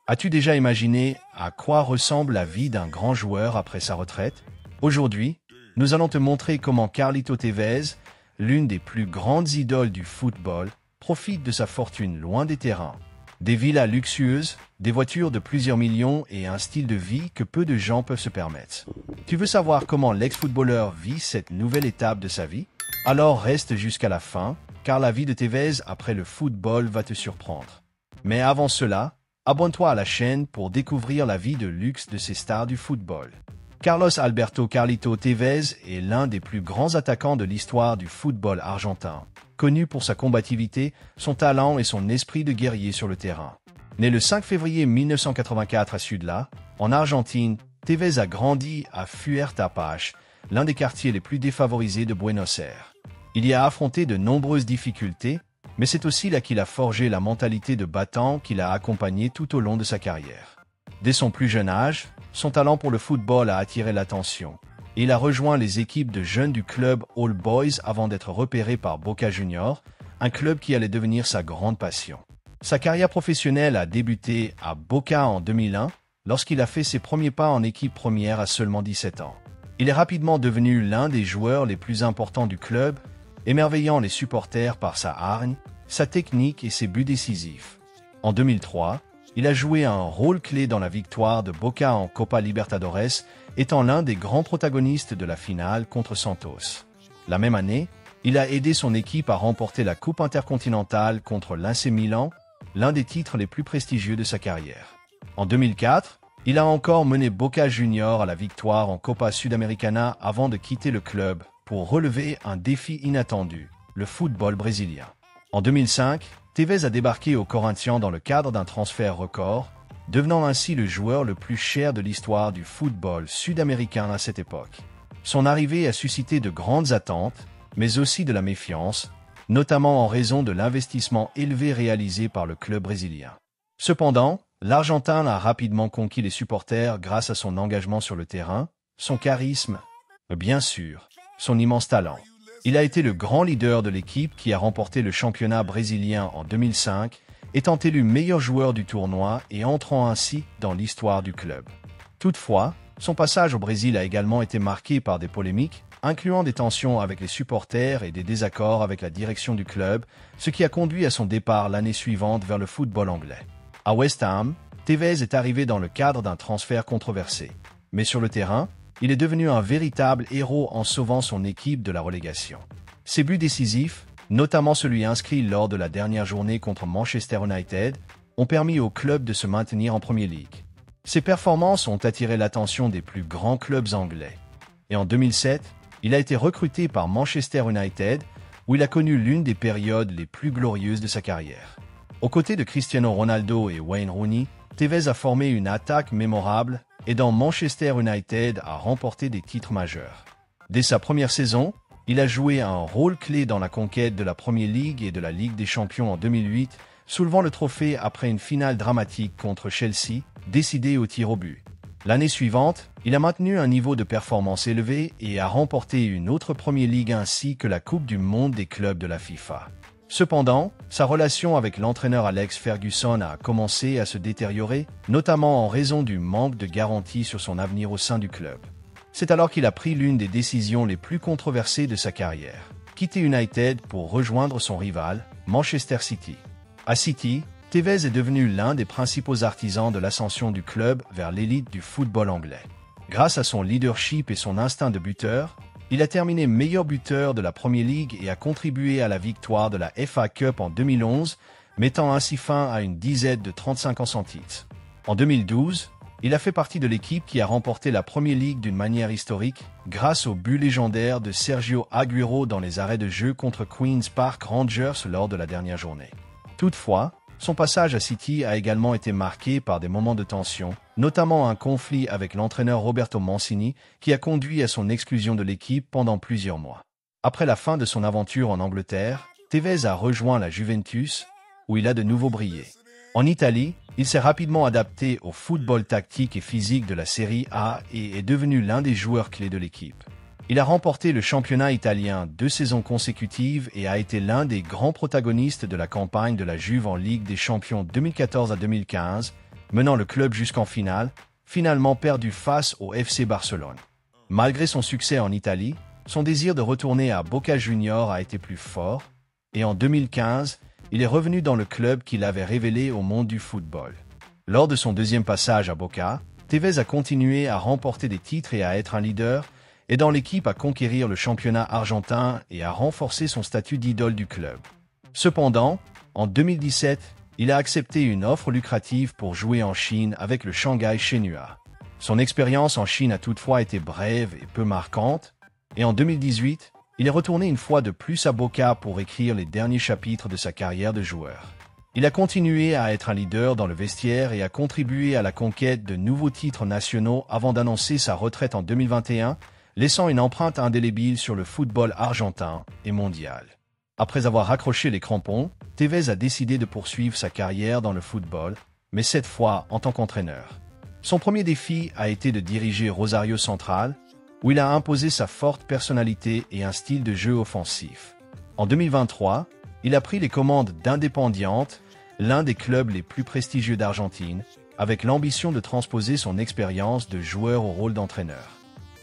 As-tu déjà imaginé à quoi ressemble la vie d'un grand joueur après sa retraite? Aujourd'hui, nous allons te montrer comment Carlito Tevez, l'une des plus grandes idoles du football, profite de sa fortune loin des terrains. Des villas luxueuses, des voitures de plusieurs millions et un style de vie que peu de gens peuvent se permettre. Tu veux savoir comment l'ex-footballeur vit cette nouvelle étape de sa vie? Alors reste jusqu'à la fin, car la vie de Tevez après le football va te surprendre. Mais avant cela, abonne-toi à la chaîne pour découvrir la vie de luxe de ces stars du football. Carlos Alberto Carlito Tevez est l'un des plus grands attaquants de l'histoire du football argentin, connu pour sa combativité, son talent et son esprit de guerrier sur le terrain. Né le 5 février 1984 à Ciudad, en Argentine, Tevez a grandi à Fuerteventura, l'un des quartiers les plus défavorisés de Buenos Aires. Il y a affronté de nombreuses difficultés, mais c'est aussi là qu'il a forgé la mentalité de battant qui l'a accompagné tout au long de sa carrière. Dès son plus jeune âge, son talent pour le football a attiré l'attention. Il a rejoint les équipes de jeunes du club All Boys avant d'être repéré par Boca Juniors, un club qui allait devenir sa grande passion. Sa carrière professionnelle a débuté à Boca en 2001, lorsqu'il a fait ses premiers pas en équipe première à seulement 17 ans. Il est rapidement devenu l'un des joueurs les plus importants du club, émerveillant les supporters par sa hargne, sa technique et ses buts décisifs. En 2003, il a joué un rôle clé dans la victoire de Boca en Copa Libertadores, étant l'un des grands protagonistes de la finale contre Santos. La même année, il a aidé son équipe à remporter la Coupe intercontinentale contre l'AC Milan, l'un des titres les plus prestigieux de sa carrière. En 2004, il a encore mené Boca Juniors à la victoire en Copa Sudamericana avant de quitter le club pour relever un défi inattendu, le football brésilien. En 2005, Tevez a débarqué au Corinthians dans le cadre d'un transfert record, devenant ainsi le joueur le plus cher de l'histoire du football sud-américain à cette époque. Son arrivée a suscité de grandes attentes, mais aussi de la méfiance, notamment en raison de l'investissement élevé réalisé par le club brésilien. Cependant, l'Argentin a rapidement conquis les supporters grâce à son engagement sur le terrain, son charisme, mais bien sûr, son immense talent. Il a été le grand leader de l'équipe qui a remporté le championnat brésilien en 2005, étant élu meilleur joueur du tournoi et entrant ainsi dans l'histoire du club. Toutefois, son passage au Brésil a également été marqué par des polémiques, incluant des tensions avec les supporters et des désaccords avec la direction du club, ce qui a conduit à son départ l'année suivante vers le football anglais. À West Ham, Tevez est arrivé dans le cadre d'un transfert controversé. Mais sur le terrain, il est devenu un véritable héros en sauvant son équipe de la relégation. Ses buts décisifs, notamment celui inscrit lors de la dernière journée contre Manchester United, ont permis au club de se maintenir en Premier League. Ses performances ont attiré l'attention des plus grands clubs anglais. Et en 2007, il a été recruté par Manchester United, où il a connu l'une des périodes les plus glorieuses de sa carrière. Aux côtés de Cristiano Ronaldo et Wayne Rooney, Tevez a formé une attaque mémorable, aidant Manchester United à remporter des titres majeurs. Dès sa première saison, il a joué un rôle clé dans la conquête de la Premier League et de la Ligue des Champions en 2008, soulevant le trophée après une finale dramatique contre Chelsea, décidée au tir au but. L'année suivante, il a maintenu un niveau de performance élevé et a remporté une autre Premier League ainsi que la Coupe du Monde des clubs de la FIFA. Cependant, sa relation avec l'entraîneur Alex Ferguson a commencé à se détériorer, notamment en raison du manque de garantie sur son avenir au sein du club. C'est alors qu'il a pris l'une des décisions les plus controversées de sa carrière, quitter United pour rejoindre son rival, Manchester City. À City, Tevez est devenu l'un des principaux artisans de l'ascension du club vers l'élite du football anglais. Grâce à son leadership et son instinct de buteur, il a terminé meilleur buteur de la Premier League et a contribué à la victoire de la FA Cup en 2011, mettant ainsi fin à une dizaine de 35 ans sans titre. En 2012, il a fait partie de l'équipe qui a remporté la Premier League d'une manière historique, grâce au but légendaire de Sergio Aguero dans les arrêts de jeu contre Queen's Park Rangers lors de la dernière journée. Toutefois, son passage à City a également été marqué par des moments de tension, notamment un conflit avec l'entraîneur Roberto Mancini qui a conduit à son exclusion de l'équipe pendant plusieurs mois. Après la fin de son aventure en Angleterre, Tevez a rejoint la Juventus, où il a de nouveau brillé. En Italie, il s'est rapidement adapté au football tactique et physique de la Serie A et est devenu l'un des joueurs clés de l'équipe. Il a remporté le championnat italien 2 saisons consécutives et a été l'un des grands protagonistes de la campagne de la Juve en Ligue des Champions 2014 à 2015, menant le club jusqu'en finale, finalement perdu face au FC Barcelone. Malgré son succès en Italie, son désir de retourner à Boca Juniors a été plus fort, et en 2015, il est revenu dans le club qu'il avait révélé au monde du football. Lors de son deuxième passage à Boca, Tevez a continué à remporter des titres et à être un leader, aidant l'équipe à conquérir le championnat argentin et à renforcer son statut d'idole du club. Cependant, en 2017, il a accepté une offre lucrative pour jouer en Chine avec le Shanghai Shenhua. Son expérience en Chine a toutefois été brève et peu marquante, et en 2018, il est retourné une fois de plus à Boca pour écrire les derniers chapitres de sa carrière de joueur. Il a continué à être un leader dans le vestiaire et a contribué à la conquête de nouveaux titres nationaux avant d'annoncer sa retraite en 2021, laissant une empreinte indélébile sur le football argentin et mondial. Après avoir raccroché les crampons, Tevez a décidé de poursuivre sa carrière dans le football, mais cette fois en tant qu'entraîneur. Son premier défi a été de diriger Rosario Central, où il a imposé sa forte personnalité et un style de jeu offensif. En 2023, il a pris les commandes d'Independiente, l'un des clubs les plus prestigieux d'Argentine, avec l'ambition de transposer son expérience de joueur au rôle d'entraîneur.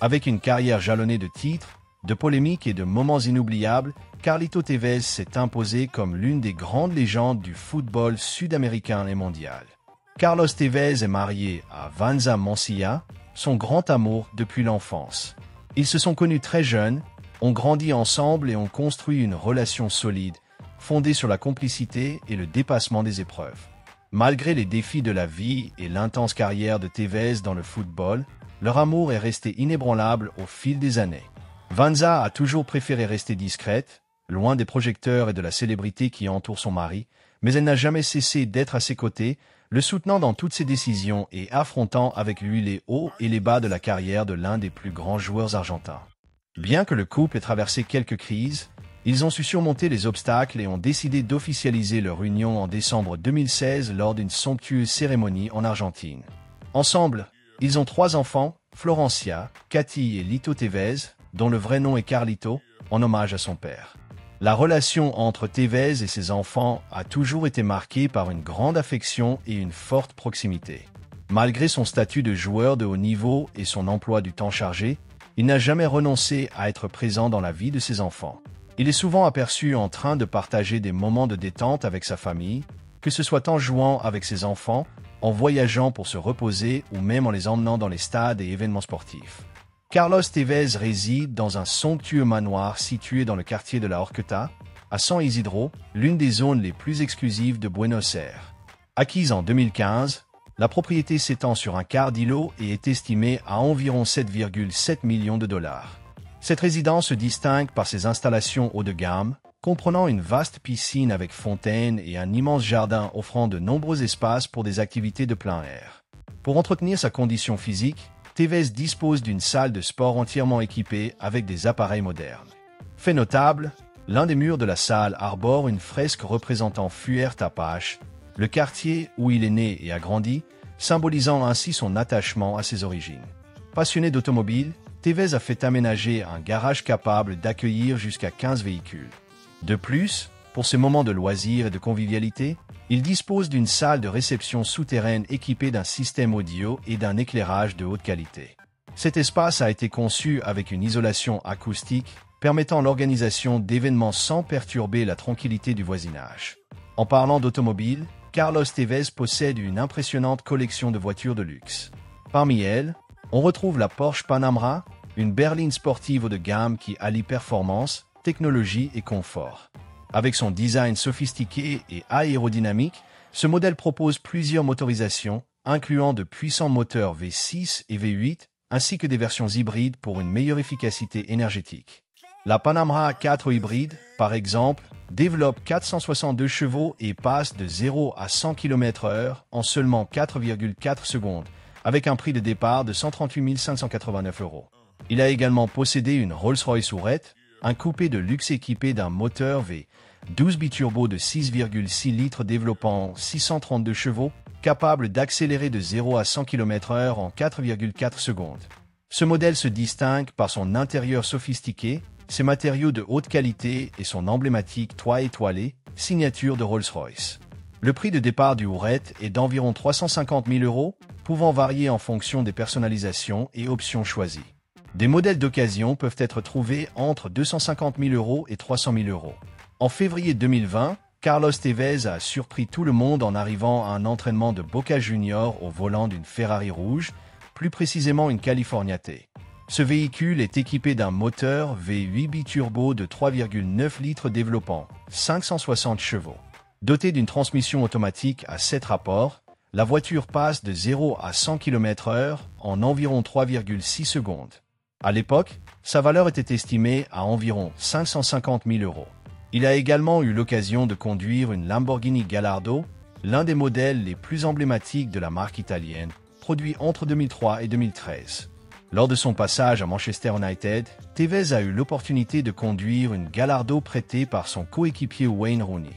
Avec une carrière jalonnée de titres, de polémiques et de moments inoubliables, Carlito Tevez s'est imposé comme l'une des grandes légendes du football sud-américain et mondial. Carlos Tevez est marié à Vanza Mancilla, son grand amour depuis l'enfance. Ils se sont connus très jeunes, ont grandi ensemble et ont construit une relation solide, fondée sur la complicité et le dépassement des épreuves. Malgré les défis de la vie et l'intense carrière de Tevez dans le football, leur amour est resté inébranlable au fil des années. Vanza a toujours préféré rester discrète, loin des projecteurs et de la célébrité qui entoure son mari, mais elle n'a jamais cessé d'être à ses côtés, le soutenant dans toutes ses décisions et affrontant avec lui les hauts et les bas de la carrière de l'un des plus grands joueurs argentins. Bien que le couple ait traversé quelques crises, ils ont su surmonter les obstacles et ont décidé d'officialiser leur union en décembre 2016 lors d'une somptueuse cérémonie en Argentine. Ensemble, ils ont 3 enfants, Florencia, Cathy et Lito Tevez, dont le vrai nom est Carlito, en hommage à son père. La relation entre Tevez et ses enfants a toujours été marquée par une grande affection et une forte proximité. Malgré son statut de joueur de haut niveau et son emploi du temps chargé, il n'a jamais renoncé à être présent dans la vie de ses enfants. Il est souvent aperçu en train de partager des moments de détente avec sa famille, que ce soit en jouant avec ses enfants, en voyageant pour se reposer ou même en les emmenant dans les stades et événements sportifs. Carlos Tevez réside dans un somptueux manoir situé dans le quartier de la Horqueta, à San Isidro, l'une des zones les plus exclusives de Buenos Aires. Acquise en 2015, la propriété s'étend sur un quart d'îlot et est estimée à environ 7,7 millions de dollars. Cette résidence se distingue par ses installations haut de gamme, comprenant une vaste piscine avec fontaine et un immense jardin offrant de nombreux espaces pour des activités de plein air. Pour entretenir sa condition physique, Tevez dispose d'une salle de sport entièrement équipée avec des appareils modernes. Fait notable, l'un des murs de la salle arbore une fresque représentant Fuerteventura, le quartier où il est né et a grandi, symbolisant ainsi son attachement à ses origines. Passionné d'automobile, Tevez a fait aménager un garage capable d'accueillir jusqu'à 15 véhicules. De plus, pour ses moments de loisirs et de convivialité, il dispose d'une salle de réception souterraine équipée d'un système audio et d'un éclairage de haute qualité. Cet espace a été conçu avec une isolation acoustique permettant l'organisation d'événements sans perturber la tranquillité du voisinage. En parlant d'automobile, Carlos Tevez possède une impressionnante collection de voitures de luxe. Parmi elles, on retrouve la Porsche Panamera, une berline sportive haut de gamme qui allie performance, technologie et confort. Avec son design sophistiqué et aérodynamique, ce modèle propose plusieurs motorisations, incluant de puissants moteurs V6 et V8, ainsi que des versions hybrides pour une meilleure efficacité énergétique. La Panamera 4 hybride, par exemple, développe 462 chevaux et passe de 0 à 100 km/h en seulement 4,4 secondes, avec un prix de départ de 138 589 €. Il a également possédé une Rolls-Royce Ourette, un coupé de luxe équipé d'un moteur V12 biturbo de 6,6 litres développant 632 chevaux, capable d'accélérer de 0 à 100 km/h en 4,4 secondes. Ce modèle se distingue par son intérieur sophistiqué, ses matériaux de haute qualité et son emblématique toit étoilé, signature de Rolls-Royce. Le prix de départ du Houret est d'environ 350 000 €, pouvant varier en fonction des personnalisations et options choisies. Des modèles d'occasion peuvent être trouvés entre 250 000 € et 300 000 €. En février 2020, Carlos Tevez a surpris tout le monde en arrivant à un entraînement de Boca Juniors au volant d'une Ferrari rouge, plus précisément une California T. Ce véhicule est équipé d'un moteur V8 biturbo de 3,9 litres développant 560 chevaux. Doté d'une transmission automatique à 7 rapports, la voiture passe de 0 à 100 km/h en environ 3,6 secondes. À l'époque, sa valeur était estimée à environ 550 000 €. Il a également eu l'occasion de conduire une Lamborghini Gallardo, l'un des modèles les plus emblématiques de la marque italienne, produit entre 2003 et 2013. Lors de son passage à Manchester United, Tevez a eu l'opportunité de conduire une Gallardo prêtée par son coéquipier Wayne Rooney.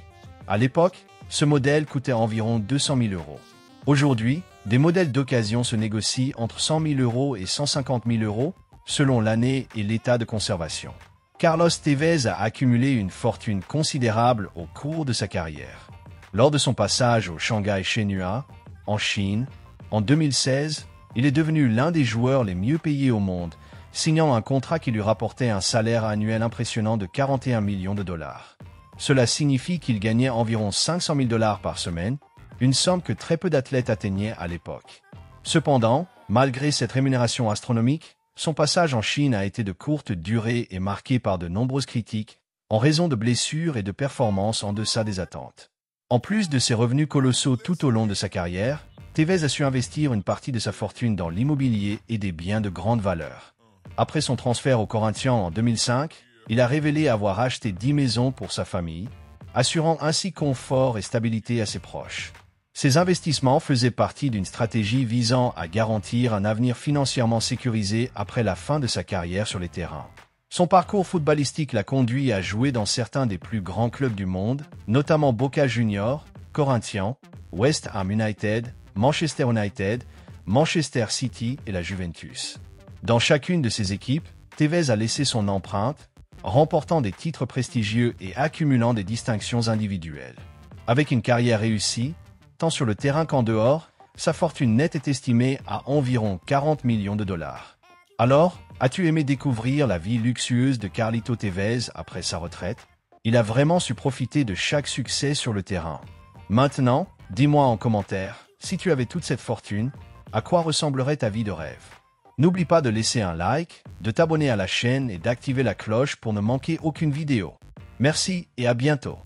À l'époque, ce modèle coûtait environ 200 000 €. Aujourd'hui, des modèles d'occasion se négocient entre 100 000 € et 150 000 € selon l'année et l'état de conservation. Carlos Tevez a accumulé une fortune considérable au cours de sa carrière. Lors de son passage au Shanghai Shenhua, en Chine, en 2016, il est devenu l'un des joueurs les mieux payés au monde, signant un contrat qui lui rapportait un salaire annuel impressionnant de 41 millions de dollars. Cela signifie qu'il gagnait environ 500 000 $ par semaine, une somme que très peu d'athlètes atteignaient à l'époque. Cependant, malgré cette rémunération astronomique, son passage en Chine a été de courte durée et marqué par de nombreuses critiques, en raison de blessures et de performances en deçà des attentes. En plus de ses revenus colossaux tout au long de sa carrière, Tevez a su investir une partie de sa fortune dans l'immobilier et des biens de grande valeur. Après son transfert au Corinthians en 2005, il a révélé avoir acheté 10 maisons pour sa famille, assurant ainsi confort et stabilité à ses proches. Ces investissements faisaient partie d'une stratégie visant à garantir un avenir financièrement sécurisé après la fin de sa carrière sur les terrains. Son parcours footballistique l'a conduit à jouer dans certains des plus grands clubs du monde, notamment Boca Juniors, Corinthians, West Ham United, Manchester United, Manchester City et la Juventus. Dans chacune de ces équipes, Tevez a laissé son empreinte, remportant des titres prestigieux et accumulant des distinctions individuelles. Avec une carrière réussie, tant sur le terrain qu'en dehors, sa fortune nette est estimée à environ 40 millions de $. Alors, as-tu aimé découvrir la vie luxueuse de Carlito Tevez après sa retraite? Il a vraiment su profiter de chaque succès sur le terrain. Maintenant, dis-moi en commentaire, si tu avais toute cette fortune, à quoi ressemblerait ta vie de rêve? N'oublie pas de laisser un like, de t'abonner à la chaîne et d'activer la cloche pour ne manquer aucune vidéo. Merci et à bientôt.